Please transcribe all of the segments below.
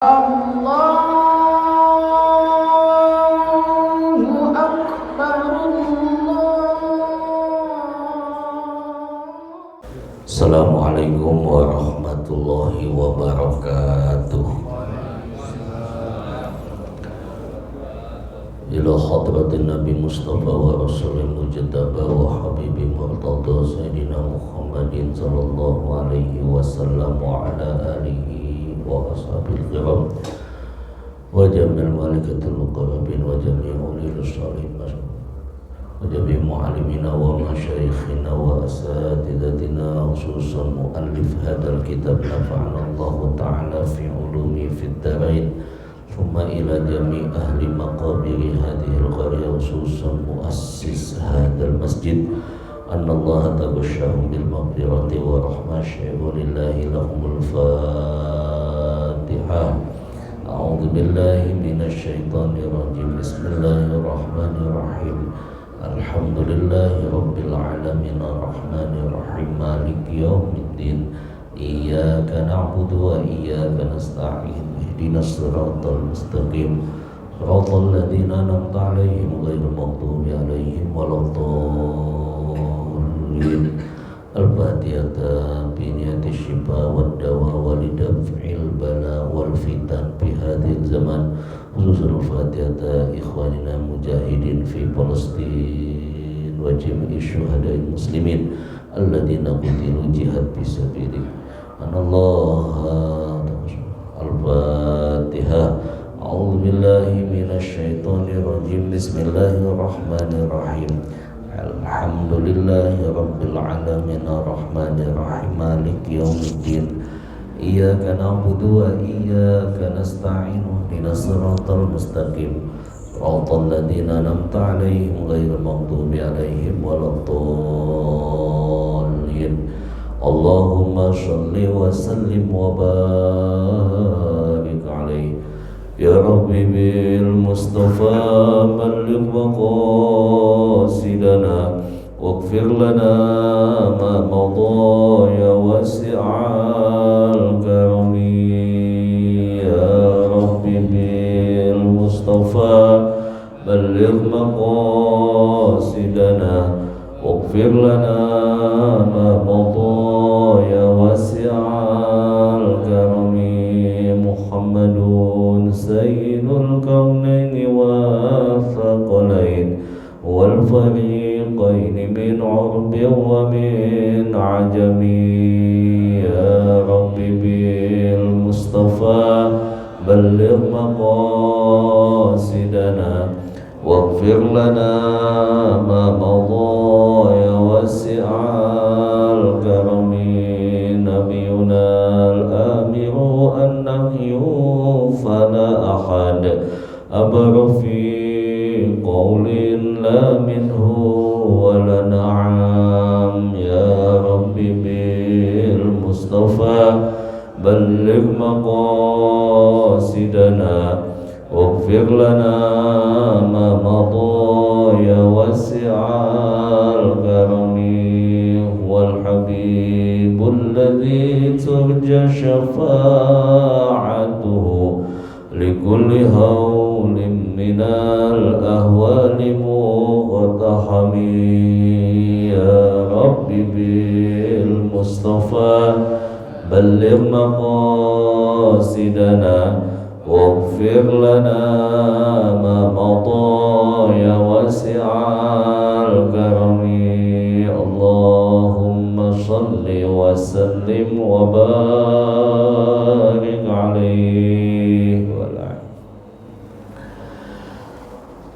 Allahu Akbar. Assalamualaikum warahmatullahi wabarakatuh. Ila hadratin Nabi Mustafa wa Rasulil Mujtaba wa Habibi Murtada Sayyidina Muhammadin sallallahu alaihi wasallam wa ala alihi wa ashabil kiram wa jami'il malaikatil muqarrabin wa jami'il ulil salihin wa jami'il mu'allimina wa masyayikhina wa asatidatina khususan mu'allif hadal kitab nafa'ana Allah ta'ala fi ulumi fid darain thumma ila jami' ahli maqabiri hadhil qarya khususan muassis hadal masjid anna Allah tabashshahum bil maghfirati wa rahmah syai'u lillahi lahumul fatihah. A'udzu billahi minasy syaithanir rajim. Bismillahirrahmanirrahim. Alhamdulillahi rabbil alamin arrahmanir rahim maliki yaumiddin. Iyyaka na'budu wa iyyaka nasta'in. Ihdinas siratal mustaqim. Siratal ladzina an'amta 'alaihim ghairil maghdubi 'alaihim waladdallin. Al-Fatihah bi niyati syifa wad dawa wa lidaf'il bala wal fitan fi hadzal zaman. Khususul Fatihah ikhwanina mujahidin fi Palestin wa jami'i syuhada'il muslimin alladzina qutilu jihad fi sabilillah. Anallah. Al-Fatihah. A'udzu billahi minasy syaithanir rajim. Bismillahirrahmanirrahim. Alhamdulillahi rabbil alamin arrahmanir rahim maliki yaumiddin. Iyyaka na'budu wa iyyaka nasta'in. Ihdinas siratal mustaqim. Siratal ladzina an'amta 'alaihim ghairil maghdubi 'alaihim waladdallin. Allahumma shalli wa sallim wa barik alaihi. Ya Rabbi bil Mustafa balligh maqasidana waghfir lana ma madha ya wasi'al karami. Ya Rabbi bil Mustafa balligh maqasidana waghfir lana ma madha ya wasi'al karami. Muhammadun sayyidul kaunaini wa thaqalain wal fariqain min urbi wa min ajami. Ya Rabbi bil Mustafa balligh maqasidana waghfir lana ma madha ya wasi'al karami. Nabiyuna al-amiru an-nahyu fala ahad abra fi qawlin la minhu wala na'am. Ya Rabbi bil Mustafa balligh maqasidana waghfir lana ma madha ya wasi'al karami. Wal habibul ladzi turja syafa'atuhu likulli hawlin minal ahwali muqtahami. Ya Rabbi bil Mustafa balligh maqasidana waghfir lana ma madha ya wasi'al karami. Allahumma salli wa sallim wa barik alaihi wa ala.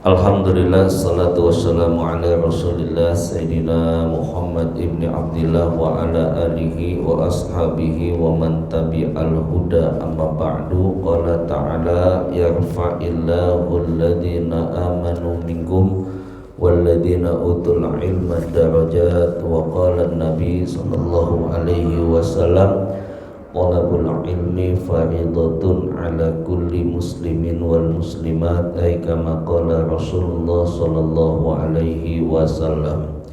Alhamdulillah, salatu wassalamu ala rasulillah Sayyidina Muhammad ibni Abdillah wa ala alihi wa ashabihi wa man tabi'al huda. Amma ba'du. Qala ta'ala yarfa'illahu alladhina amanu minkum walladhina utul ilma darajat. Wa qala an-nabi sallallahu alaihi wasallam talabul ilmi faridatun ala kulli muslimin wal muslimat, ay kama qala Rasulullah sallallahu alaihi wasallam.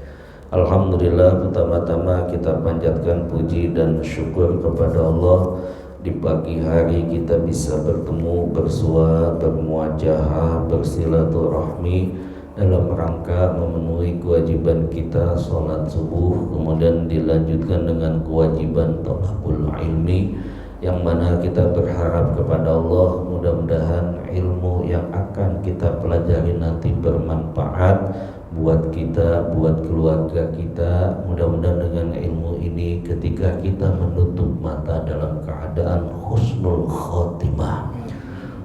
Alhamdulillah, pertama-tama kita panjatkan puji dan syukur kepada Allah di pagi hari kita bisa bertemu, bersua, bermuajahah, bersilaturahmi dalam rangka memenuhi kewajiban kita sholat subuh, kemudian dilanjutkan dengan kewajiban thalabul ilmi, yang mana kita berharap kepada Allah mudah-mudahan ilmu yang akan kita pelajari nanti bermanfaat buat kita, buat keluarga kita. Mudah-mudahan dengan ilmu ini ketika kita menutup mata dalam keadaan husnul khotimah,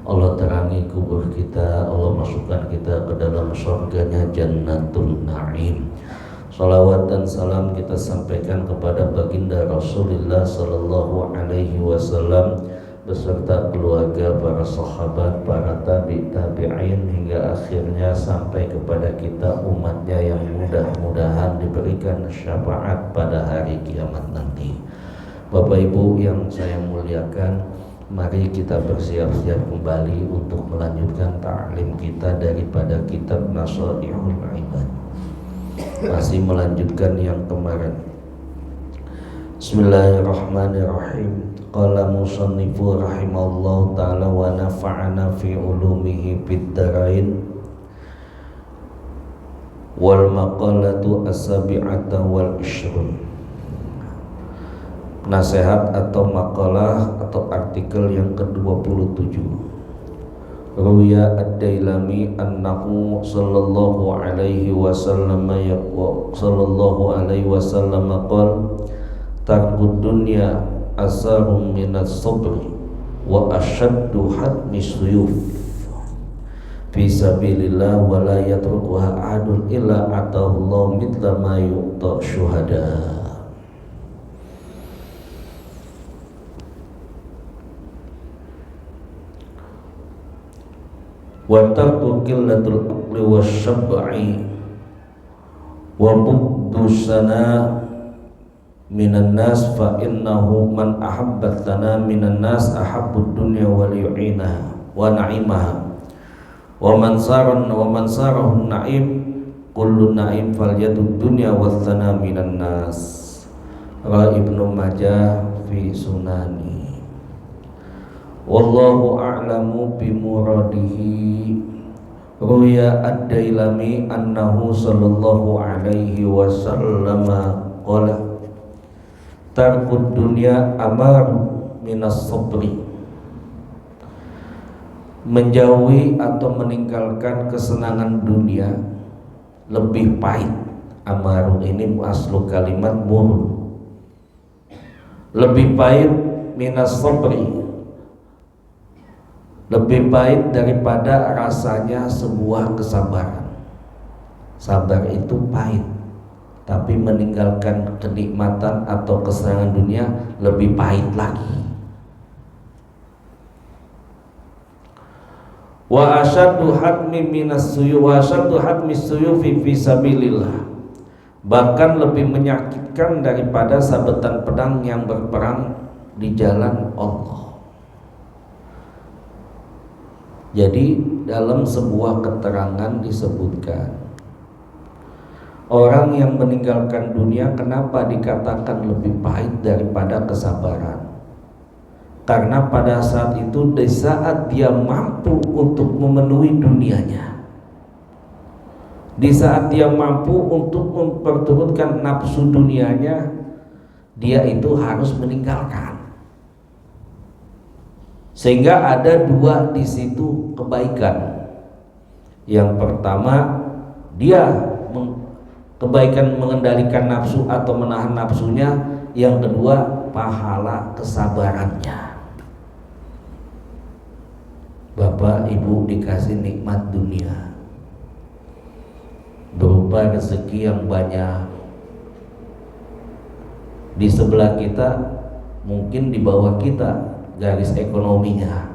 Allah terangi kubur kita, Allah masukkan kita ke dalam surganya Jannatul Na'im. Salawat dan salam kita sampaikan kepada baginda Rasulullah sallallahu alaihi wasallam beserta keluarga, para sahabat, para tabi'in hingga akhirnya sampai kepada kita umatnya yang mudah-mudahan diberikan syafaat pada hari kiamat nanti. Bapak Ibu yang saya muliakan, mari kita bersiap-siap kembali untuk melanjutkan ta'lim kita daripada kitab Nasaihul Ibad. Masih melanjutkan yang kemarin. Bismillahirrahmanirrahim. Qala musannifu rahimallahu ta'ala wa nafa'ana fi ulumihi fid darain. Wal maqalatu as-sabi'ata wal ishrun. Nasihat atau makalah atau artikel yang ke-27. Ruya ad-Dailami annahu sallallahu alaihi wasallam qala tarkud dunya asarum minas sabri wa ashaddu hatmi suyuf fi sabilillah wa la yatrukuha ahadun illa atahu Allah mithla ma yu'ta syuhada. Wa tarku qillatul aqli wasyab'i wa bughdu sana minan nas fa innahu man ahabba thana minan nas ahabbud dunya wal yu'inaha wa na'imaha wa man sarahu na'im kullu na'im falyadud dunya wa thana minan nas. Ra Ibnu Majah fi sunani. Wallahu a'lamu bimuradihi. Ruya ad-Dailami annahu sallallahu alaihi wasallam qala tarkud dunya amar minas sabri. Menjauhi atau meninggalkan kesenangan dunia lebih pahit. Amaru ini aslu kalimat mur, lebih pahit minas sabri, lebih pahit daripada rasanya sebuah kesabaran. Sabar itu pahit, tapi meninggalkan kenikmatan atau kesenangan dunia lebih pahit lagi. Wa asyaddu hatmi minas suyu wa asyaddu hatmi suyufi fi sabilillah. Bahkan lebih menyakitkan daripada sabetan pedang yang berperang di jalan Allah. Jadi dalam sebuah keterangan disebutkan orang yang meninggalkan dunia kenapa dikatakan lebih pahit daripada kesabaran? Karena pada saat itu, di saat dia mampu untuk memenuhi dunianya, di saat dia mampu untuk memperturutkan nafsu dunianya, dia itu harus meninggalkan. Sehingga ada dua di situ kebaikan. Yang pertama, dia kebaikan mengendalikan nafsu atau menahan nafsunya. Yang kedua, pahala kesabarannya. Bapak Ibu dikasih nikmat dunia berupa rezeki yang banyak. Di sebelah kita, mungkin di bawah kita garis ekonominya,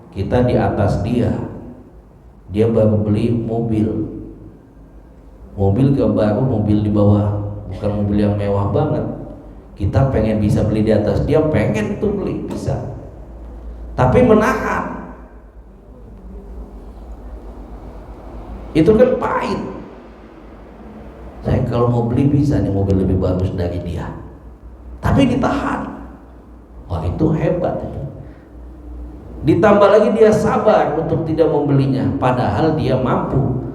kita di atas dia. Dia baru beli mobil gak baru, mobil di bawah, bukan mobil yang mewah banget. Kita pengen bisa beli di atas dia, pengen tuh beli, bisa, tapi menahan. Itu kan pahit. Saya kalau mau beli bisa nih mobil lebih bagus dari dia, tapi ditahan. Wah, itu hebat. Ditambah lagi dia sabar untuk tidak membelinya, padahal dia mampu.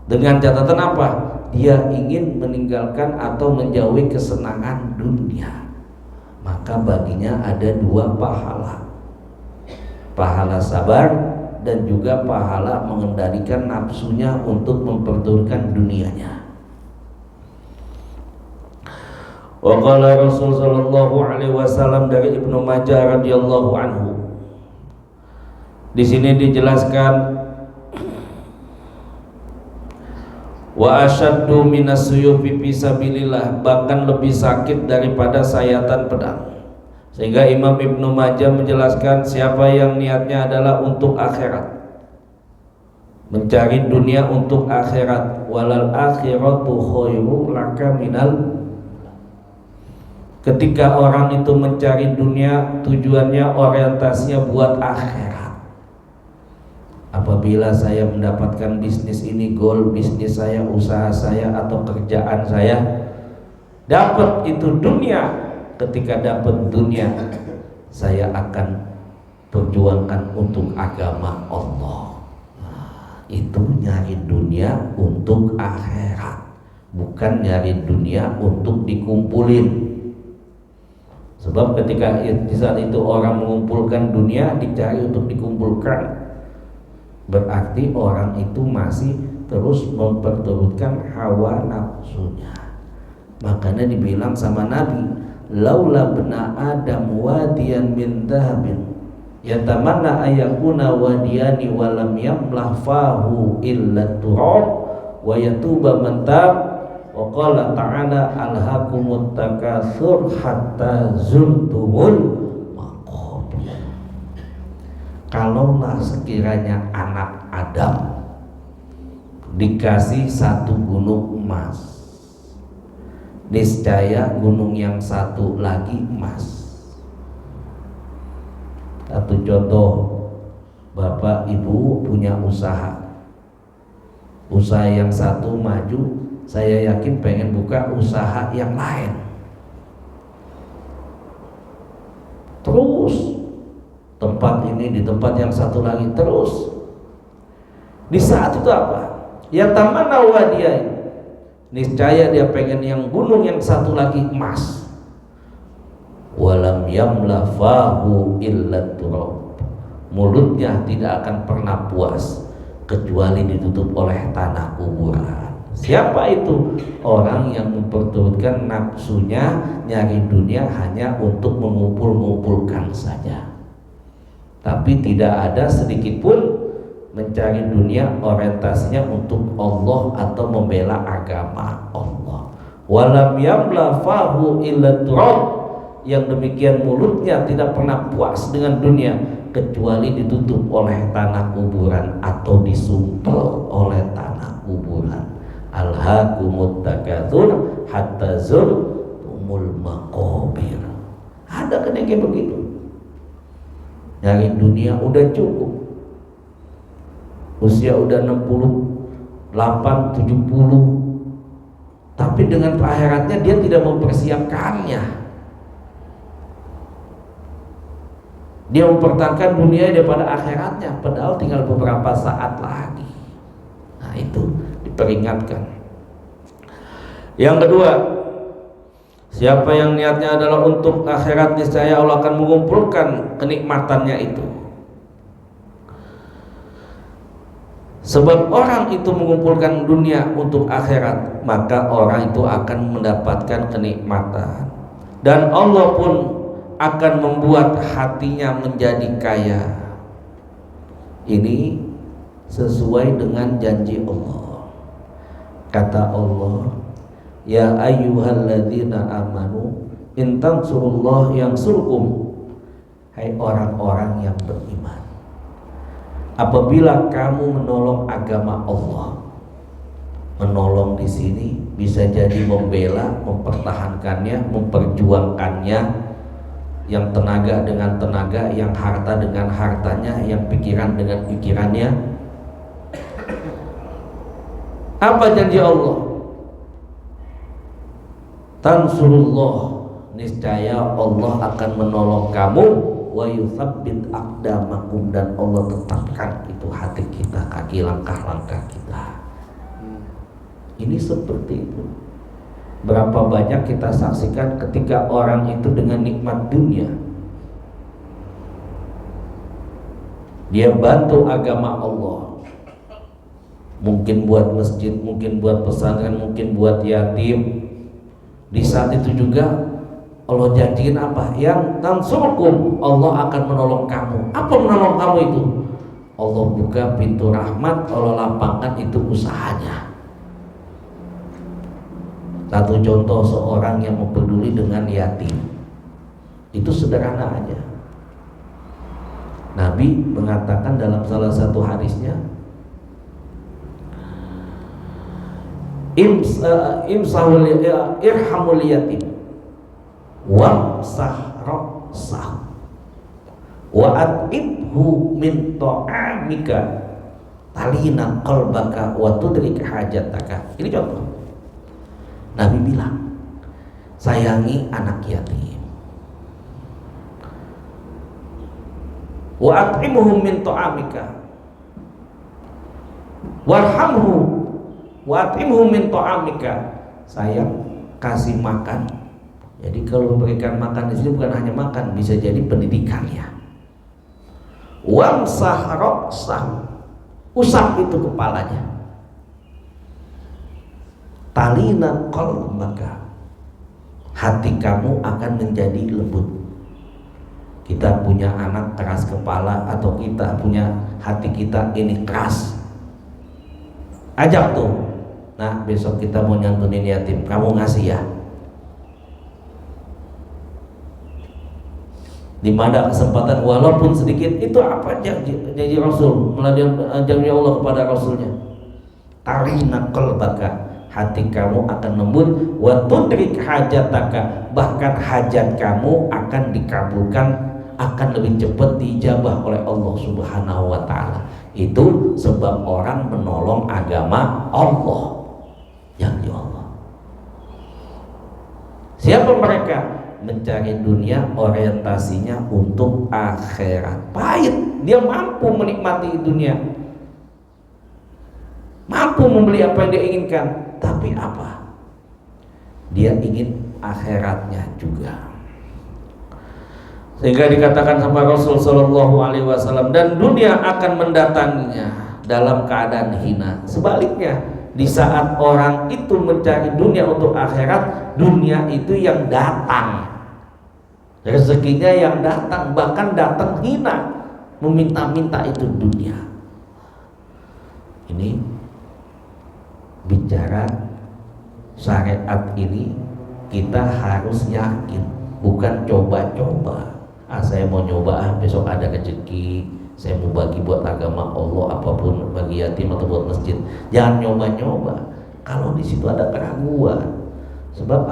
Dengan catatan apa? Dia ingin meninggalkan atau menjauhi kesenangan dunia. Maka baginya ada 2 pahala. Pahala sabar dan juga pahala mengendalikan nafsunya untuk memperturutkan dunianya. Wa qala Rasul sallallahu alaihi wasallam dari Ibnu Majah radhiyallahu anhu. Di sini dijelaskan wa asyaddu minas suyufi fi sabilillah, bahkan lebih sakit daripada sayatan pedang. Sehingga Imam Ibnu Majah menjelaskan siapa yang niatnya adalah untuk akhirat, mencari dunia untuk akhirat, walal akhiratu khairu laka minal. Ketika orang itu mencari dunia, tujuannya orientasinya buat akhirat. Apabila saya mendapatkan bisnis ini, goal bisnis saya, usaha saya atau kerjaan saya, dapat itu dunia. Ketika dapat dunia, saya akan perjuangkan untuk agama Allah. Itu nyari dunia untuk akhirat, bukan nyari dunia untuk dikumpulin. Sebab ketika di saat itu orang mengumpulkan dunia, dicari untuk dikumpulkan, berarti orang itu masih terus memperturutkan hawa nafsunya. Makanya dibilang sama Nabi, laula bna adam wadiyan min dhahabin yatamanna ayakuna wadiyani walam yamlah fahu illa turab wa yatuba man tab wa qala ta'ala alhaqumut takatsur hatta zurtumul maqabir. Kalaulah sekiranya anak Adam dikasih 1 gunung emas, niscaya gunung yang satu lagi emas. Satu contoh, bapak ibu punya usaha yang satu maju, saya yakin pengen buka usaha yang lain. Terus tempat ini di tempat yang satu lagi, terus di saat itu apa? Ya tamanna wadiyah, niscaya dia pengen yang gunung yang satu lagi emas. Walam yamla fahu illa turab, mulutnya tidak akan pernah puas kecuali ditutup oleh tanah kuburan. Siapa itu? Orang yang memperturutkan nafsunya nyari dunia hanya untuk mengumpul-ngumpulkan saja, tapi tidak ada sedikit pun mencari dunia orientasinya untuk Allah atau membela agama Allah. Walam yamla fahu illa turab, yang demikian mulutnya tidak pernah puas dengan dunia kecuali ditutup oleh tanah kuburan atau disumpel oleh tanah kuburan. Alhaqumut takatsur hatta zurtumul maqabir. Ada kan yang kayak begitu? Nyari dunia udah cukup, usia udah 68, 70, tapi dengan akhiratnya dia tidak mempersiapkannya. Dia mempertahankan dunia daripada akhiratnya, padahal tinggal beberapa saat lagi. Nah, itu diperingatkan. Yang kedua, siapa yang niatnya adalah untuk akhirat, niscaya Allah akan mengumpulkan kenikmatannya itu. Sebab orang itu mengumpulkan dunia untuk akhirat, maka orang itu akan mendapatkan kenikmatan, dan Allah pun akan membuat hatinya menjadi kaya. Ini sesuai dengan janji Allah. Kata Allah, ya ayyuhalladzina amanu in tansurullah yansurkum. Hai orang-orang yang beriman, apabila kamu menolong agama Allah, menolong di sini bisa jadi membela, mempertahankannya, memperjuangkannya, yang tenaga dengan tenaga, yang harta dengan hartanya, yang pikiran dengan pikirannya. Apa janji Allah? Tansurullah niscaya Allah akan menolong kamu, wa yutsabbit aqdamakum, dan Allah tetapkan itu hati kita, kaki langkah-langkah kita. Ini seperti itu. Berapa banyak kita saksikan ketika orang itu dengan nikmat dunia, dia bantu agama Allah, mungkin buat masjid, mungkin buat pesantren, mungkin buat yatim. Di saat itu juga Allah janjiin apa? Yang tansurkum, Allah akan menolong kamu. Apa menolong kamu itu? Allah buka pintu rahmat, Allah lapangkan itu usahanya. Satu contoh, seorang yang peduli dengan yatim, itu sederhana aja. Nabi mengatakan dalam salah satu hadisnya, irhamul yatim wamsah ra'sah wa at'ibhu min ta'amika talina qalbaka wa tudrik hajataka. Ini contoh. Nabi bilang, sayangi anak yatim, wa at'imhu min ta'amika warhamhu wa at'imhu min ta'amika. Sayang, kasih makan. Jadi kalau memberikan makan di sini bukan hanya makan, bisa jadi pendidikannya. Wamsah ra'sah, usap itu kepalanya. Talina qalbaka, hati kamu akan menjadi lembut. Kita punya anak keras kepala, atau kita punya hati kita ini keras, ajak tuh, nah besok kita mau nyantunin yatim, kamu ngasih ya. Di mana kesempatan walaupun sedikit, itu apa janji Rasul, melalui janji Allah kepada Rasulnya. Talina qalbaka, hati kamu akan lembut, wa tudrik hajataka, bahkan hajat kamu akan dikabulkan, akan lebih cepat dijabah oleh Allah Subhanahu wa taala. Itu sebab orang menolong agama Allah, janji Allah. Siapa mereka? Mencari dunia, orientasinya untuk akhirat. Pahit, dia mampu menikmati dunia, mampu membeli apa yang dia inginkan, tapi apa? Dia ingin akhiratnya juga. Sehingga dikatakan sama Rasul Shallallahu Alaihi Wasallam, dan dunia akan mendatanginya dalam keadaan hina. Sebaliknya, di saat orang itu mencari dunia untuk akhirat, dunia itu yang datang, rezekinya yang datang, bahkan datang hina, meminta-minta itu dunia. Ini bicara syariat ini, kita harus yakin, bukan coba-coba. Saya mau nyoba, besok ada rezeki, saya mau bagi buat agama Allah, apapun, bagi yatim atau buat masjid. Jangan nyoba-nyoba kalau di situ ada keraguan. Sebab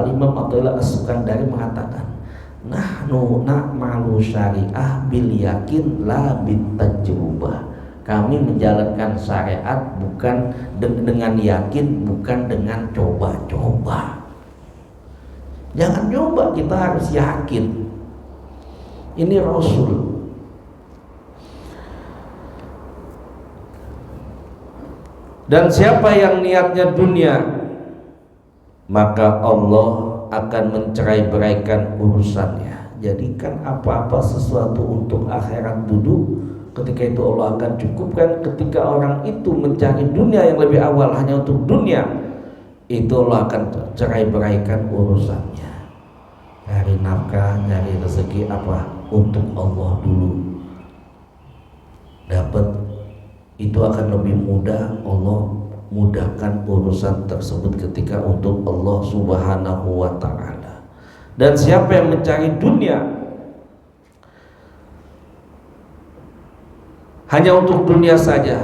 Imam Athaillah As-Sukandari mengatakan, nahnu na'malu syariah bil yakin la bit tajrubah. Kami menjalankan syariat bukan dengan yakin, bukan dengan coba-coba. Jangan coba, kita harus yakin. Ini Rasul. Dan siapa yang niatnya dunia, maka Allah akan mencerai-beraikan urusannya. Jadikan apa-apa sesuatu untuk akhirat dulu, ketika itu Allah akan cukupkan. Ketika orang itu mencari dunia yang lebih awal hanya untuk dunia, itu Allah akan cerai-beraikan urusannya. Cari nafkah, cari rezeki apa? Untuk Allah dulu. Dapat itu akan lebih mudah, Allah mudahkan urusan tersebut ketika untuk Allah Subhanahu wa ta'ala. Dan siapa yang mencari dunia hanya untuk dunia saja,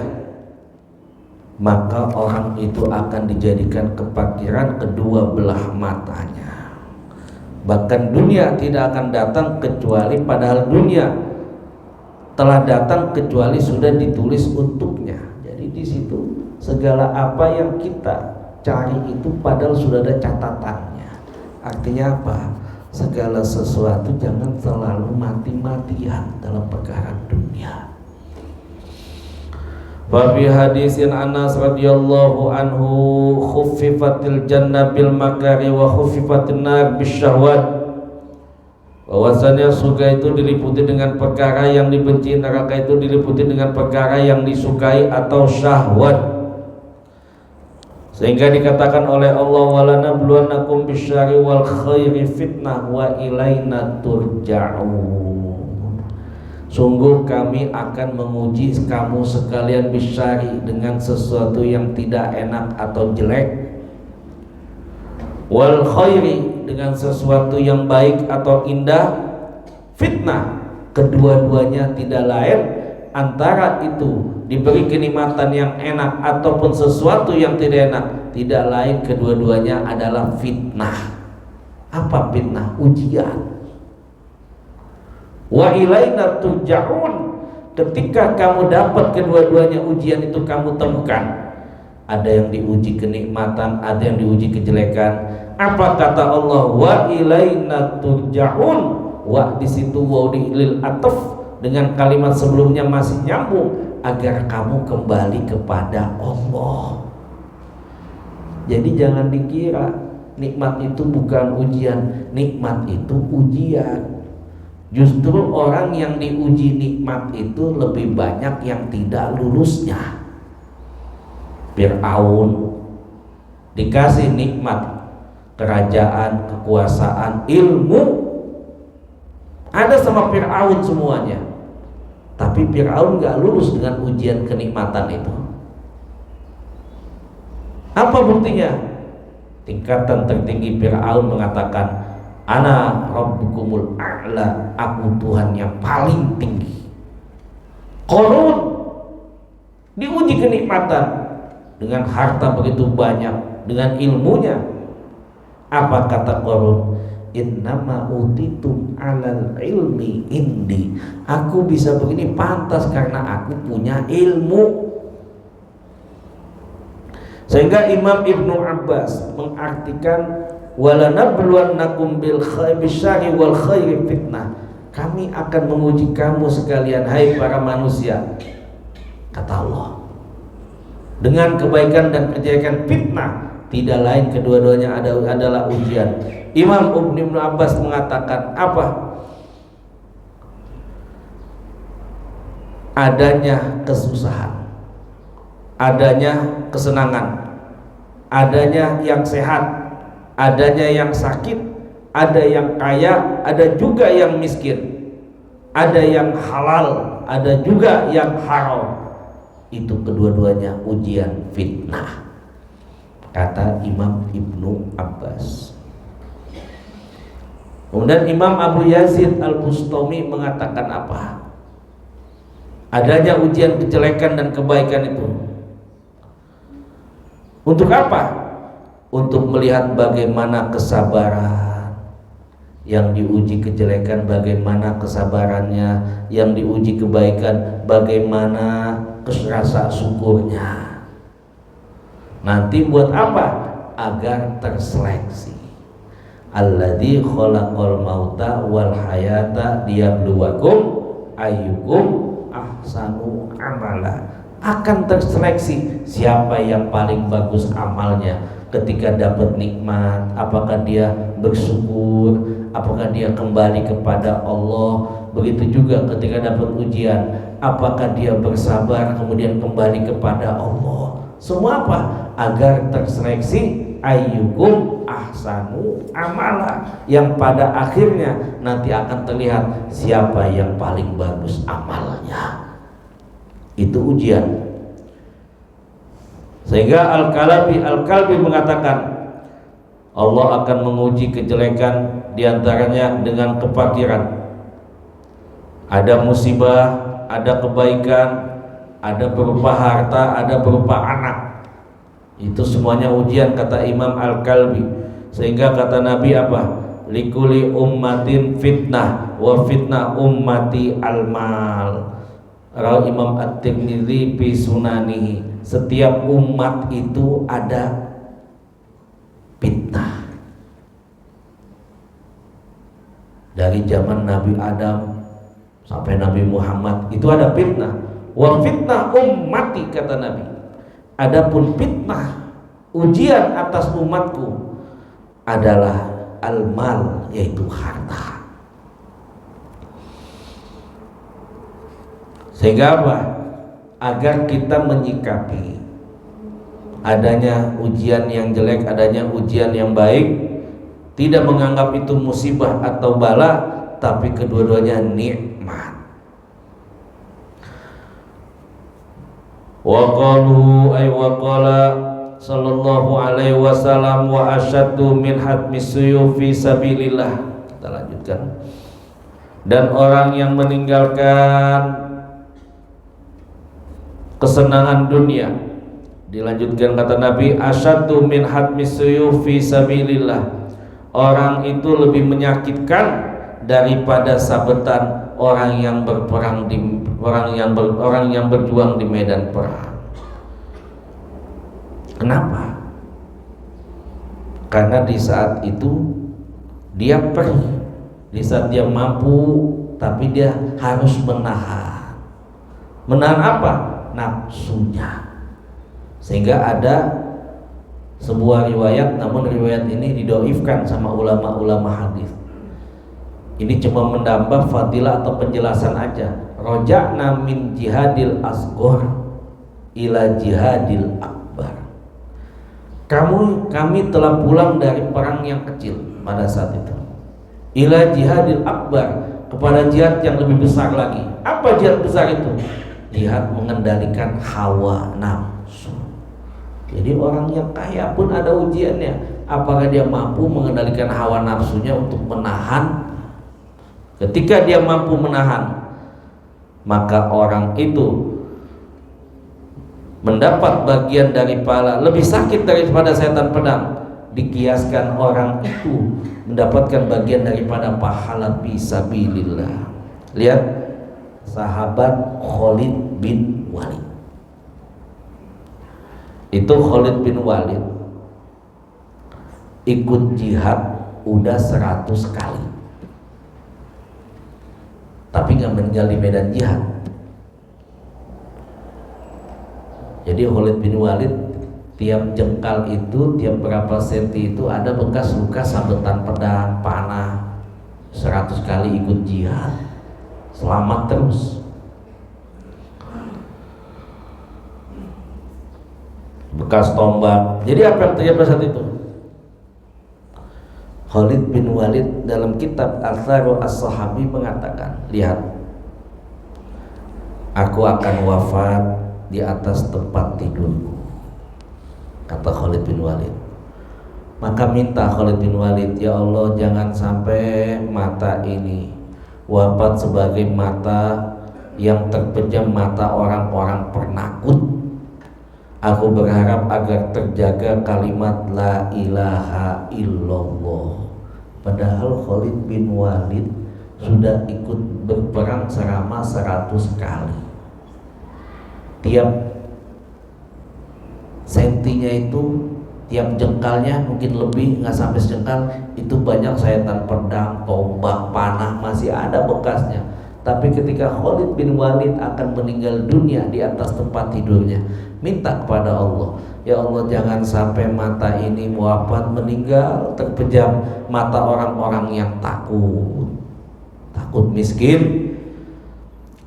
maka orang itu akan dijadikan kepakiran kedua belah matanya. Bahkan dunia tidak akan datang kecuali, padahal dunia telah datang kecuali sudah ditulis untuknya. Jadi di situ segala apa yang kita cari itu padahal sudah ada catatannya. Artinya apa? segala sesuatu jangan selalu mati-matian dalam perkara dunia. Wa fi hadisin Anas radhiyallahu anhu khuffifatil jannah bil makari wa khuffifatin nar bisyahwat. Bahwasanya surga itu diliputi dengan perkara yang dibenci, neraka itu diliputi dengan perkara yang disukai atau syahwat. Sehingga dikatakan oleh Allah, walanabluwannakum bisyarri wal khairi fitnah wa ilaina turja'un. Sungguh kami akan menguji kamu sekalian bisyari dengan sesuatu yang tidak enak atau jelek, wal khairi dengan sesuatu yang baik atau indah, fitnah kedua-duanya tidak lain antara itu diberi kenikmatan yang enak ataupun sesuatu yang tidak enak, tidak lain kedua-duanya adalah fitnah. Apa fitnah? Ujian. Wa ilaina turja'un. Ketika kamu dapat kedua-duanya ujian itu kamu temukan ada yang diuji kenikmatan, ada yang diuji kejelekan. Apa kata Allah? Wa ilaina turja'un. Wa di situ wa lil ataf dengan kalimat sebelumnya masih nyambung agar kamu kembali kepada Allah. Jadi jangan dikira nikmat itu bukan ujian, nikmat itu ujian. Justru orang yang diuji nikmat itu lebih banyak yang tidak lulusnya. Fir'aun dikasih nikmat kerajaan, kekuasaan, ilmu, ada sama Fir'aun semuanya, tapi Fir'aun gak lulus dengan ujian kenikmatan itu. Apa buktinya? Tingkatan tertinggi Fir'aun mengatakan, Ana rabbukumul a'la, aku Tuhan yang paling tinggi. Qarun diuji kenikmatan dengan harta begitu banyak, dengan ilmunya. Apa kata Qarun? Innama utitum alal ilmi indi. Aku bisa begini pantas karena aku punya ilmu. Sehingga Imam Ibnu Abbas mengartikan walanabluwannakum bil bisyarri wal khairi fitnah. Kami akan menguji kamu sekalian hai para manusia, kata Allah, dengan kebaikan dan kejelekan fitnah, tidak lain kedua-duanya adalah ujian. Imam Ibnu Abbas mengatakan apa? Adanya kesusahan, adanya kesenangan, adanya yang sehat, adanya yang sakit, ada yang kaya, ada juga yang miskin, ada yang halal, ada juga yang haram. Itu kedua-duanya ujian fitnah, kata Imam Ibnu Abbas. Kemudian Imam Abu Yazid Al-Bustami mengatakan apa? Adanya ujian kejelekan dan kebaikan itu untuk apa? Untuk melihat bagaimana kesabaran. Yang diuji kejelekan bagaimana kesabarannya, yang diuji kebaikan bagaimana rasa syukurnya. Nanti buat apa? Agar terseleksi. Alladzi khalaqal mauta wal hayata liyabluwakum ayyukum ahsanu amala. Akan terseleksi siapa yang paling bagus amalnya ketika dapat nikmat. Apakah dia bersyukur, apakah dia kembali kepada Allah. Begitu juga ketika dapat ujian, apakah dia bersabar kemudian kembali kepada Allah. Semua apa? Agar terseleksi ayyukum ahsanu amala, yang pada akhirnya nanti akan terlihat siapa yang paling bagus amalnya. Itu ujian. Sehingga Al-Kalbi mengatakan Allah akan menguji kejelekan diantaranya dengan kefakiran. Ada musibah, ada kebaikan, ada berupa harta, ada berupa anak. Itu semuanya ujian, kata Imam Al-Kalbi. Sehingga kata Nabi apa? Likuli ummatin fitnah wa fitnah ummati al-mal. Rawi Imam At-Tirmidzi fi sunanihi. Setiap umat itu ada fitnah. Dari zaman Nabi Adam sampai Nabi Muhammad itu ada fitnah. Wa fitnah ummati, kata Nabi. Adapun fitnah, ujian atas umatku adalah al-mal, yaitu harta. Sehingga apa? Agar kita menyikapi adanya ujian yang jelek, adanya ujian yang baik, tidak menganggap itu musibah atau bala, tapi kedua-duanya nikmat. Wa qalu ay wa qala sallallahu alaihi wasallam wa asyaddu min hatmis suyufi sabilillah. Kita lanjutkan. Dan orang yang meninggalkan kesenangan dunia, dilanjutkan kata Nabi, asyaddu min hatmis suyufi sabilillah. Orang itu lebih menyakitkan daripada sabetan orang yang berperang di orang yang berjuang di medan perang. Kenapa? Karena di saat itu dia pergi, di saat dia mampu, tapi dia harus menahan. Menahan apa? Nafsunya. Sehingga ada sebuah riwayat, namun riwayat ini didoifkan sama ulama-ulama hadis. Ini cuma menambah fadilah atau penjelasan aja. Roja'na min jihadil asghar ila jihadil akbar. Kami telah pulang dari perang yang kecil pada saat itu. Ila jihadil akbar, kepada jihad yang lebih besar lagi. Apa jihad besar itu? Jihad mengendalikan hawa nafsu. Jadi orang yang kaya pun ada ujiannya. Apakah dia mampu mengendalikan hawa nafsunya untuk menahan? Ketika dia mampu menahan, maka orang itu mendapat bagian dari pahala, lebih sakit daripada setan pedang. Dikiaskan orang itu mendapatkan bagian daripada pahala fisabilillah. Lihat sahabat Khalid bin Walid. Itu Khalid bin Walid ikut jihad udah 100 kali, tapi nggak meninggal di medan jihad. Jadi Khalid bin Walid tiap jengkal itu, tiap berapa senti itu ada bekas luka sabetan pedang, panah. 100 kali ikut jihad, selamat terus. Bekas tombak. Jadi apa yang terjadi pada saat itu? Khalid bin Walid dalam kitab Atharu As-Sahabi mengatakan, lihat, aku akan wafat di atas tempat tidurku, kata Khalid bin Walid. Maka minta Khalid bin Walid, ya Allah, jangan sampai mata ini wafat sebagai mata yang terpejam, mata orang-orang penakut. Aku berharap agar terjaga kalimat la ilaha illallah. Padahal Khalid bin Walid sudah ikut berperang selama 100 kali. Tiap sentinya itu, tiap jengkalnya mungkin lebih, nggak sampai sejengkal itu banyak sayatan pedang, tombak, panah, masih ada bekasnya. Tapi ketika Khalid bin Walid akan meninggal dunia di atas tempat tidurnya, minta kepada Allah, ya Allah, jangan sampai mata ini wafat meninggal terpejam mata orang-orang yang takut miskin.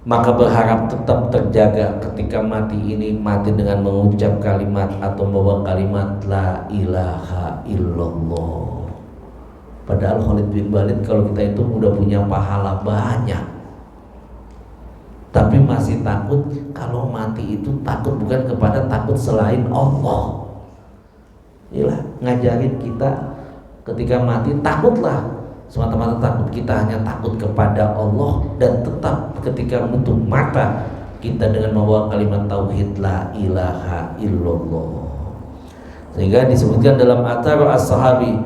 Maka berharap tetap terjaga ketika mati ini, mati dengan mengucap kalimat atau membawa kalimat la ilaha illallah. Padahal Khalid bin Walid kalau kita itu udah punya pahala banyak, tapi masih takut. Kalau mati itu takut bukan kepada takut selain Allah. Inilah ngajarin kita ketika mati takutlah, semata-mata takut, kita hanya takut kepada Allah. Dan tetap ketika menutup mata kita dengan membawa kalimat tauhid la ilaha illallah. Sehingga disebutkan dalam Athar As-Sahabi,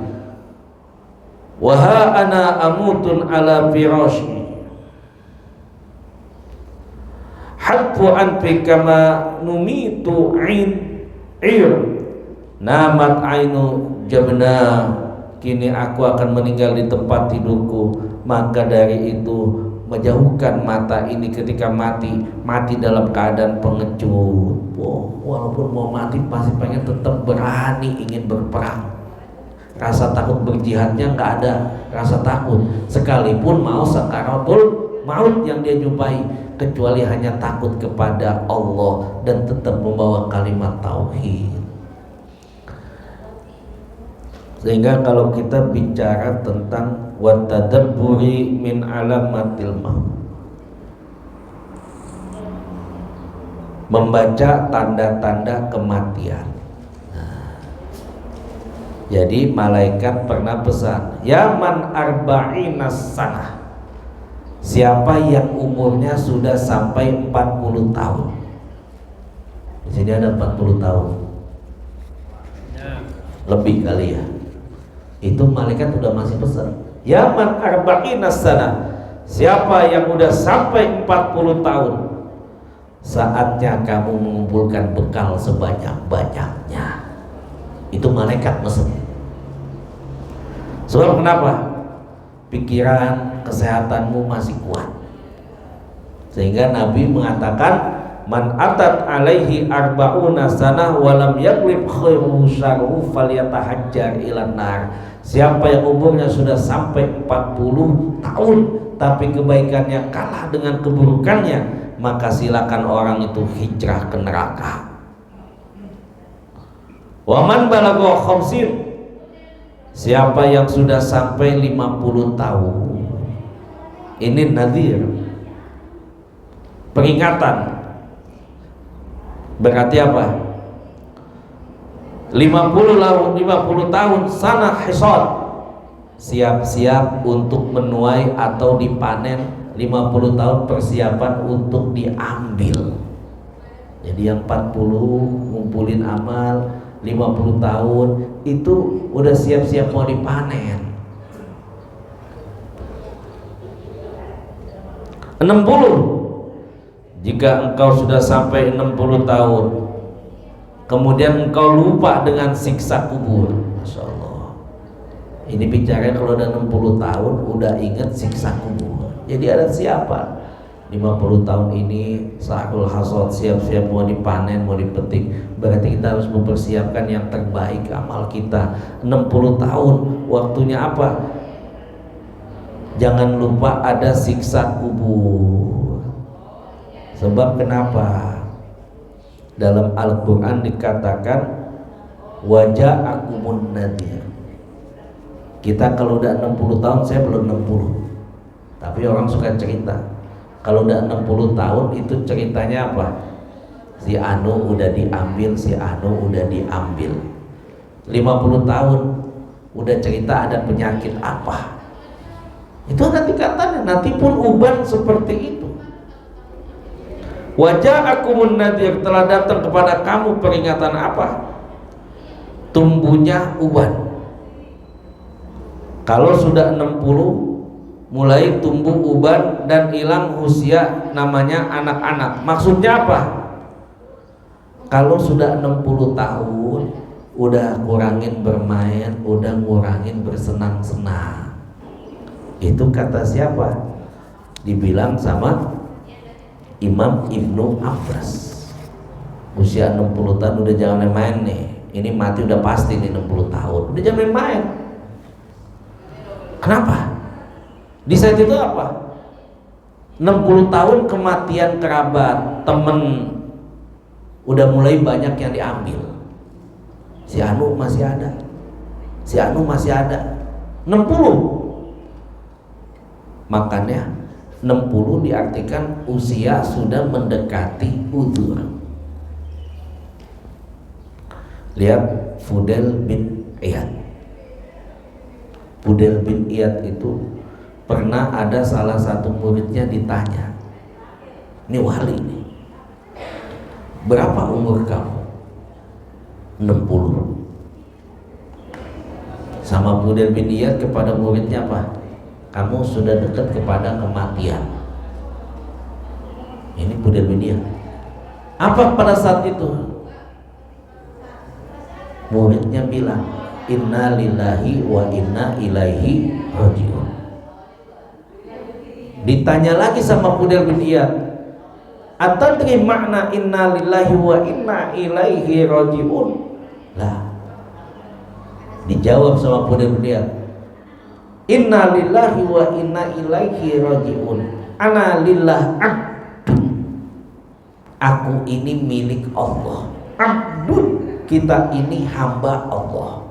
wa ha ana amutun ala firasyi hatfu anfi kama numitu ir namat ainu jabna. Kini aku akan meninggal di tempat tidurku, Maka dari itu menjauhkan mata ini ketika mati dalam keadaan pengecut. Walaupun mau mati pasti pengen tetap berani ingin berperang. Rasa takut berjihadnya nggak ada, rasa takut sekalipun mau sakaratul maut yang dia jumpai, kecuali hanya takut kepada Allah dan tetap membawa kalimat tauhid. Sehingga kalau kita bicara tentang watadabburi min alamatil maut, membaca tanda-tanda kematian. Jadi malaikat pernah pesan, ya man arba'ina sanah, siapa yang umurnya sudah sampai 40 tahun. Di sini ada 40 tahun. Lebih kali ya. Itu malaikat udah masih pesan, ya man arba'ina sanah, siapa yang udah sampai 40 tahun, saatnya kamu mengumpulkan bekal sebanyak-banyaknya. Itu malaikat mesen. Sebab kenapa? Pikiran kesehatanmu masih kuat. Sehingga Nabi mengatakan, man atat alaihi arba'una sanah walam yaglib khairu syarru falyatahajjar ilan nar. Siapa yang umurnya sudah sampai 40 tahun tapi kebaikannya kalah dengan keburukannya, maka silakan orang itu hijrah ke neraka. Waman balagha khamsin, siapa yang sudah sampai 50 tahun, ini nadhir, peringatan. Berarti apa? 50 tahun sana hisad, siap-siap untuk menuai atau dipanen. 50 tahun persiapan untuk diambil. Jadi yang 40 ngumpulin amal, 50 tahun itu udah siap-siap mau dipanen. 60, jika engkau sudah sampai 60 tahun kemudian engkau lupa dengan siksa kubur, Masya Allah. Ini bicara kalau udah 60 tahun udah ingat siksa kubur. Jadi ada siapa? 50 tahun ini sa'ul hasad, siap-siap mau dipanen, mau dipetik. Berarti kita harus mempersiapkan yang terbaik amal kita. 60 tahun waktunya apa? Jangan lupa ada siksa kubur. Sebab kenapa? Dalam Al-Quran dikatakan waja'akumun nadhir. Kita kalau udah 60 tahun, saya belum 60, tapi orang suka cerita kalau udah 60 tahun itu ceritanya apa? Si Anu udah diambil, si Anu udah diambil. 50 tahun udah cerita ada penyakit apa? Itu nanti katanya, nanti pun uban seperti itu. Waja'akumun nadhir, telah datang kepada kamu peringatan apa? Tumbuhnya uban. Kalau sudah 60 mulai tumbuh uban dan hilang usia, namanya anak-anak. Maksudnya apa? Kalau sudah 60 tahun udah kurangin bermain, udah ngurangin bersenang-senang. Itu kata siapa? Dibilang sama Imam Ibnu Abbas. Usia 60 tahun udah jangan main nih. Ini mati udah pasti nih 60 tahun. Udah jangan main. Kenapa? Di saat itu apa? 60 tahun kematian kerabat, temen, udah mulai banyak yang diambil. Si Anu masih ada, si Anu masih ada. 60. Makanya 60 diartikan usia sudah mendekati udzur. Lihat Fudel bin Iyad. Fudel bin Iyad itu pernah ada salah satu muridnya ditanya, ini wali nih, berapa umur kamu? 60. Sama Fudel bin Iyad kepada muridnya apa? Kamu sudah dekat kepada kematian. Ini Fudel bin Iyad. Apa pada saat itu? Muridnya bilang, inna lillahi wa inna ilaihi rajiun. Ditanya lagi sama Fudail bin Iyad, atadri makna inna lillahi wa inna ilaihi raji'un? Lah, dijawab sama Fudail bin Iyad, inna lillahi wa inna ilaihi raji'un. Ana lillah abdun, aku ini milik Allah. Abdun, kita ini hamba Allah.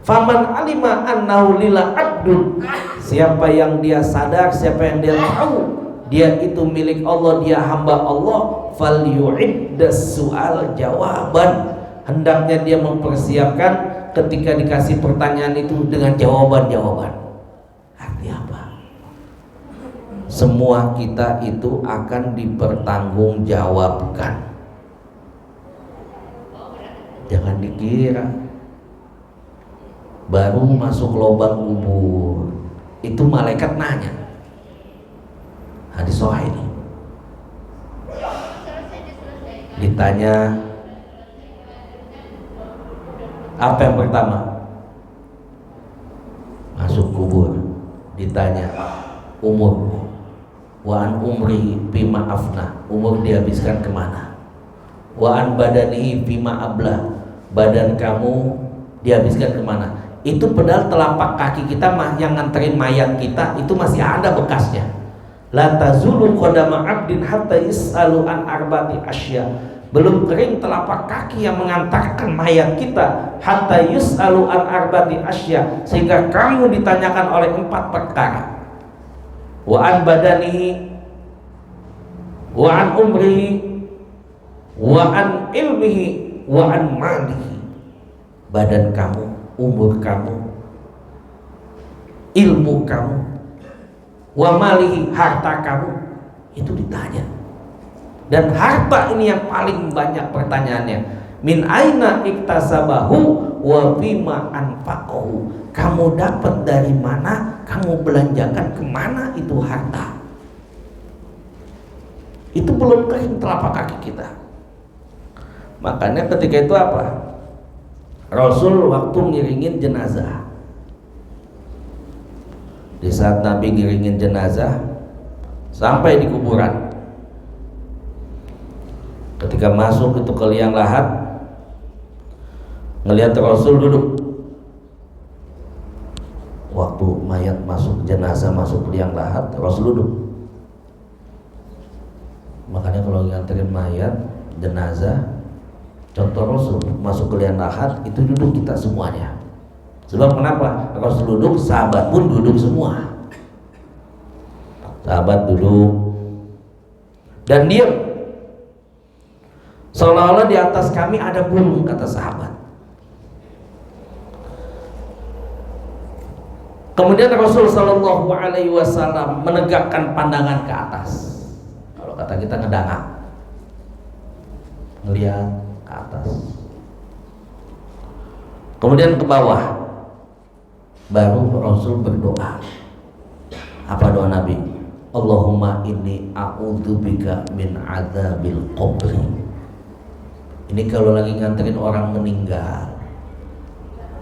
Faman alima annahu lillah abdun, siapa yang dia sadar, siapa yang dia tahu dia itu milik Allah, dia hamba Allah, falyu'iddas su'al jawaban, hendaknya dia mempersiapkan ketika dikasih pertanyaan itu dengan jawaban-jawaban. Artinya apa? Semua kita itu akan dipertanggungjawabkan. Jangan dikira baru masuk lubang kubur itu malaikat nanya. Hadis sahih ini. Ditanya apa yang pertama? Masuk kubur ditanya umur. Wa an umri bima afna, umur dihabiskan kemana? Wa an badanihi bima abla, badan kamu dihabiskan kemana? Itu padahal telapak kaki kita yang nganterin mayat kita itu masih ada bekasnya. La tazulu qadama 'abdin hatta yus'alu an arba'ati asya. Belum kering telapak kaki yang mengantarkan mayat kita hatta yus'alu an arba'ati asya, sehingga kamu ditanyakan oleh 4 perkara. Wa an badanihi, wa an umrihi, wa an ilmihi, wa an malihi. Badan kamu, umur kamu, ilmu kamu, wa malihi, harta kamu, itu ditanya. Dan harta ini yang paling banyak pertanyaannya. Min aina iktasabahu wa bima anfaqahu. Kamu dapat dari mana? Kamu belanjakan kemana itu harta? Itu belum kering telapak kaki kita. Makanya ketika itu apa? Rasul waktu ngiringin jenazah, di saat Nabi ngiringin jenazah sampai di kuburan, ketika masuk itu ke liang lahat, ngelihat Rasul duduk. Waktu mayat masuk, jenazah masuk ke liang lahat, Rasul duduk. Makanya kalau nganterin mayat jenazah, contoh Rasul masuk ke liang lahat, itu duduk kita semuanya. Sebab kenapa? Rasul duduk, sahabat pun duduk semua. Sahabat duduk dan diam, seolah-olah di atas kami ada burung, kata sahabat. Kemudian Rasul Shallallahu Alaihi Wasallam menegakkan pandangan ke atas. Kalau kata kita ngedangak, ngelihat ke atas. Kemudian ke bawah. Baru Rasul berdoa. Apa doa Nabi? Allahumma inni a'udzubika min adzabil qabri. Ini kalau lagi nganterin orang meninggal,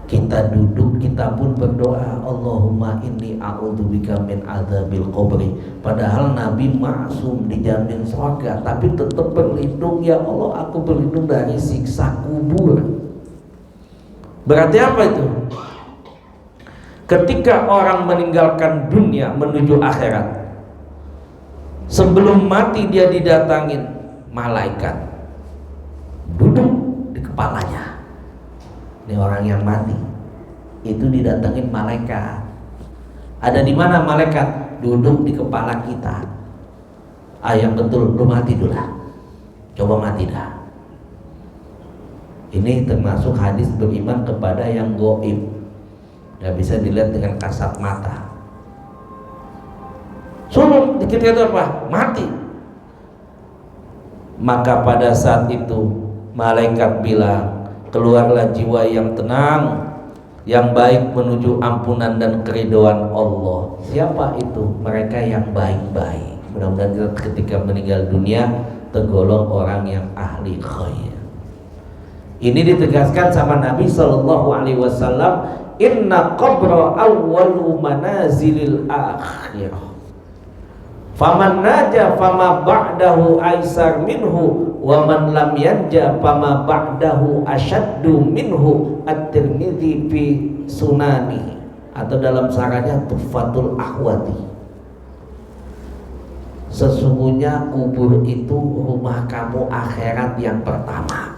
kita duduk, kita pun berdoa, Allahumma inni a'udzubika min adzabil qabri. Padahal Nabi maksum, dijamin surga, tapi tetap berlindung, ya Allah aku berlindung dari siksa kubur. Berarti apa itu? Ketika orang meninggalkan dunia menuju akhirat, sebelum mati dia didatangin malaikat, duduk di kepalanya. Ini orang yang mati itu didatengin malaikat. Ada di mana malaikat? Duduk di kepala kita. Yang betul, lu mati dulu lah. Coba mati dah. Ini termasuk hadis beriman kepada yang gaib, nggak bisa dilihat dengan kasat mata. Suruh kita itu apa? Mati. Maka pada saat itu malaikat bilang, keluarlah jiwa yang tenang, yang baik menuju ampunan dan keridhaan Allah. Siapa itu? Mereka yang baik-baik. Mudah-mudahan ketika meninggal dunia tergolong orang yang ahli khair. Ini ditegaskan sama Nabi Sallallahu Alaihi Wasallam, Inna qabra awwalu manazilil akhirah. Faman naja fama ba'dahu aisar minhu wa man lam yanja fama ba'dahu asyaddu minhu. At-Tirmidzi fi Sunani, atau dalam sarahnya Tuhfatul Ahwati. Sesungguhnya kubur itu rumah kamu akhirat yang pertama.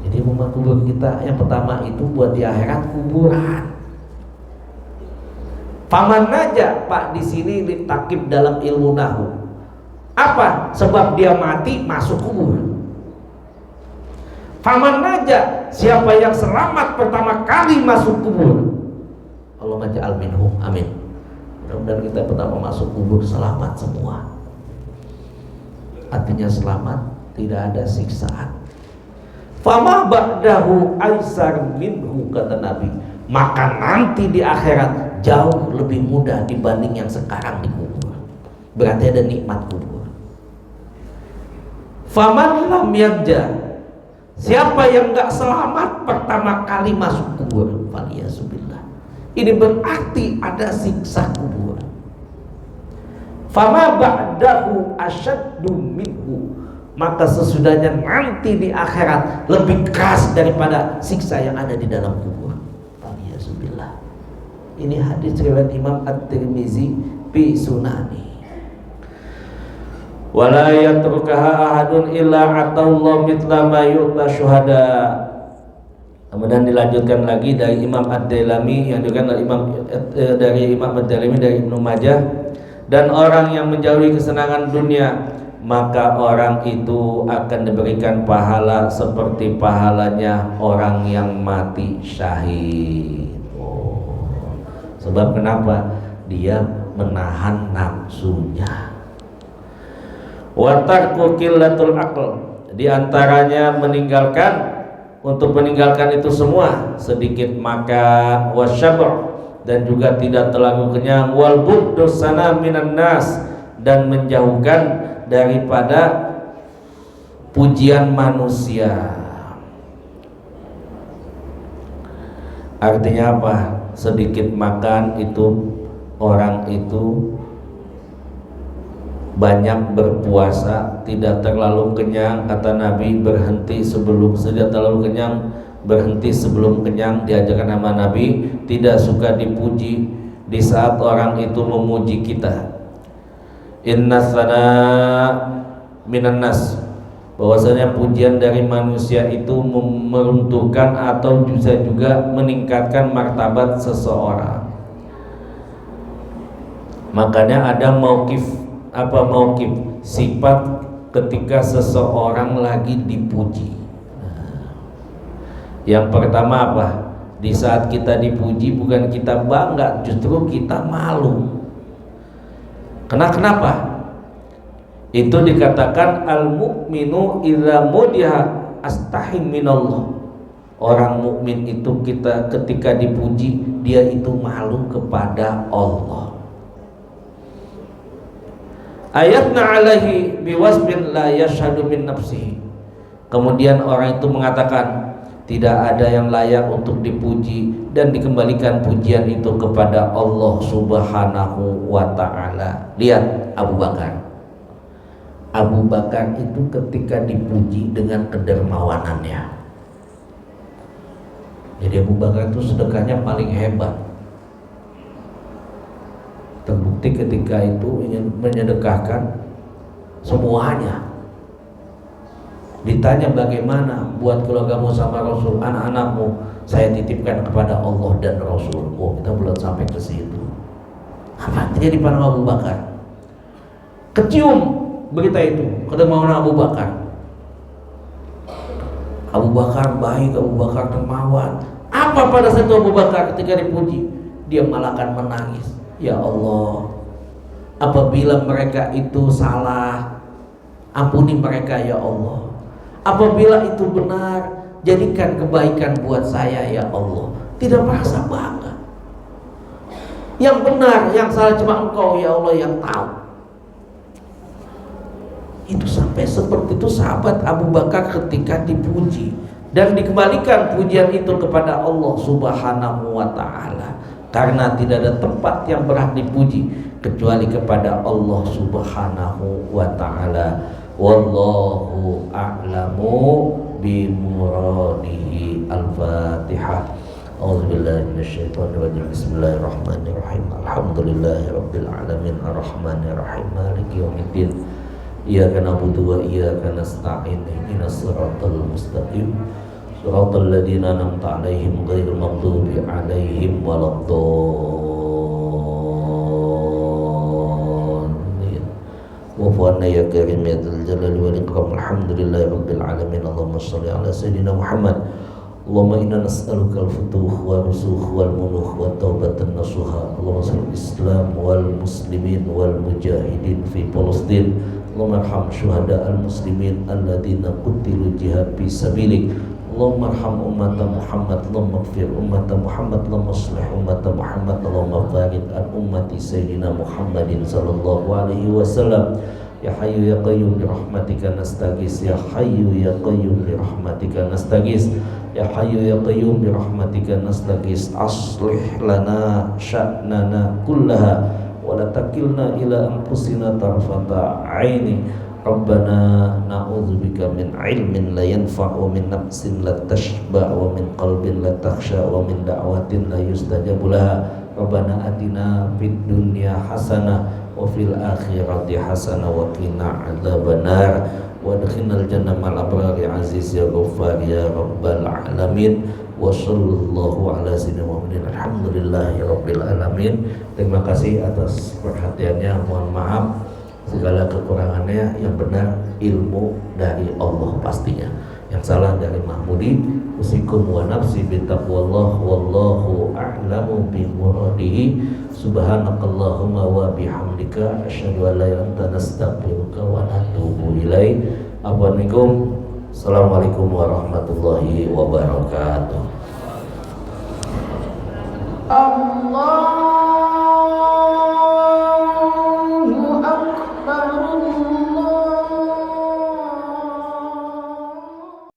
Jadi rumah kubur kita yang pertama itu buat di akhirat kuburan. Faman naja, Pak, di sini ditakib dalam ilmu nahu. Apa? Sebab dia mati masuk kubur. Faman naja, siapa yang selamat pertama kali masuk kubur. Allahumma ja'al minhum, amin. Mudah-mudahan kita pertama masuk kubur selamat semua. Artinya selamat, tidak ada siksaan. Fama ba'dahu aisar minhu, kata Nabi. Maka nanti di akhirat jauh lebih mudah dibanding yang sekarang di kubur. Berarti ada nikmat kubur. Faman lam yanja, siapa yang gak selamat pertama kali masuk kubur, faliyasubillah, ini berarti ada siksa kubur. Fama ba'dahu asyaddu minhu, maka sesudahnya nanti di akhirat lebih keras daripada siksa yang ada di dalam kubur. Ini hadis riwayat Imam At-Tirmizi fi Sunani. Wala yatrukaha ahadun illa atallahu mithla ma yu'ta syuhada. Kemudian dilanjutkan lagi dari Imam Ad-Dailami, yang juga dari Imam Ad-Dailami dari Ibnu Majah, dan orang yang menjauhi kesenangan dunia, maka orang itu akan diberikan pahala seperti pahalanya orang yang mati syahid. Sebab kenapa? Dia menahan nafsunya. Wa tarku qillatul aql, di antaranya untuk meninggalkan itu semua, sedikit makan, wasyab', dan juga tidak terlalu kenyang, wal buddus sana minan nas, dan menjauhkan daripada pujian manusia. Artinya apa? Sedikit makan itu, orang itu banyak berpuasa, tidak terlalu kenyang, kata Nabi, tidak terlalu kenyang, berhenti sebelum kenyang. Diajarkan sama Nabi, tidak suka dipuji di saat orang itu memuji kita. Inna sana minan nas, bahwasanya pujian dari manusia itu meruntuhkan atau bisa juga meningkatkan martabat seseorang. Makanya ada mauqif, sifat ketika seseorang lagi dipuji. Yang pertama apa? Di saat kita dipuji bukan kita bangga, justru kita malu. Kenapa? Itu dikatakan al-mu'minu idza mudiha astahim minallah. Orang mukmin itu ketika dipuji, dia itu malu kepada Allah. Ayatna alaihi biwasbin la yashhadu min nafsihi. Kemudian orang itu mengatakan, tidak ada yang layak untuk dipuji dan dikembalikan pujian itu kepada Allah Subhanahu wa ta'ala. Lihat Abu Bakar. Abu Bakar itu ketika dipuji dengan kedermawanannya. Jadi Abu Bakar itu sedekahnya paling hebat. Terbukti ketika itu ingin menyedekahkan semuanya. Ditanya bagaimana buat keluargamu sama Rasul, anak-anakmu saya titipkan kepada Allah dan Rasul. Oh, kita belum sampai ke situ. Apa terjadi pada Abu Bakar? Kecium berita itu, kedermawanan Abu Bakar. Abu Bakar baik, Abu Bakar dermawan. Apa pada saat itu Abu Bakar ketika dipuji? Dia malah akan menangis. Ya Allah, apabila mereka itu salah, ampuni mereka ya Allah. Apabila itu benar, jadikan kebaikan buat saya ya Allah. Tidak merasa bangga. Yang benar, yang salah cuma Engkau ya Allah yang tahu. Itu sampai seperti itu sahabat Abu Bakar ketika dipuji dan dikembalikan pujian itu kepada Allah Subhanahu wa ta'ala. karena tidak ada tempat yang berhak dipuji kecuali kepada Allah Subhanahu wa taala. Wallahu a'lamu bimuradihi. Al-Fatihah. A'udzubillahi minasyaitonir rajim. Bismillahirrahmanirrahim. Alhamdulillahirabbil alamin arrahmanir rahim maliki yaumiddin. Iyyaka na'budu wa iyyaka nasta'in. Ihdinas siratal mustaqim. Siratal ladzina an'amta 'alaihim ghairil maghdubi 'alaihim waladdallin. Wa'fu ya karim ya dzal jalali wal ikram. Alhamdulillahirabbil alamin. Allahumma shalli ala sayyidina Muhammad. Allahumma inna nas'aluka al-futuh wa rusuh wal munuh wa taubatan nasuha. Allahumma salli islam wal muslimin wal mujahidin fi Palestin. Allahumma arham syuhada al-muslimin alladzina qutilu jihad fi sabilik. Allahumma arham ummata Muhammad. Allahumma ighfir ummata Muhammad. Allahumma aslih ummata Muhammad. Allahumma barik an ummati sayyidina Muhammadin sallallahu alaihi wasallam. Ya Hayyu ya Qayyum bi rahmatika nastaghis. Ya Hayyu ya Qayyum bi rahmatika nastaghis. Ya Hayyu ya Qayyum bi rahmatika nastaghis. Aslih lana sya'nana kullaha wa la takilna ila anfusina tarfata 'aini. Rabbana na'udzubika min ilmin la yanfa' wa min nafsin la tashba' wa min qalbin la takhsha wa min da'watin la yustajabu laha. Rabbana atina fid dunya hasanah wa fil akhirati hasanah wa qina adzabannar wa adkhilnal jannata ma'al abrari aziz ya ghaffar ya rabbal alamin. Wa sallallahu ala sayyidina Muhammadin. Alhamdulillahi rabbil alamin. Terima kasih atas perhatiannya. Mohon maaf segala kekurangannya. Yang benar ilmu dari Allah pastinya, yang salah dari Mahmudi. Usikum wa nafsi bitaqwallah wallahu a'lamu bimuradihi. Subhanakallahumma wa bihamdika asyhadu an la ilaha illa anta nastaghfiruka wa natubu ilaik. Assalamualaikum warahmatullahi wabarakatuh. Allah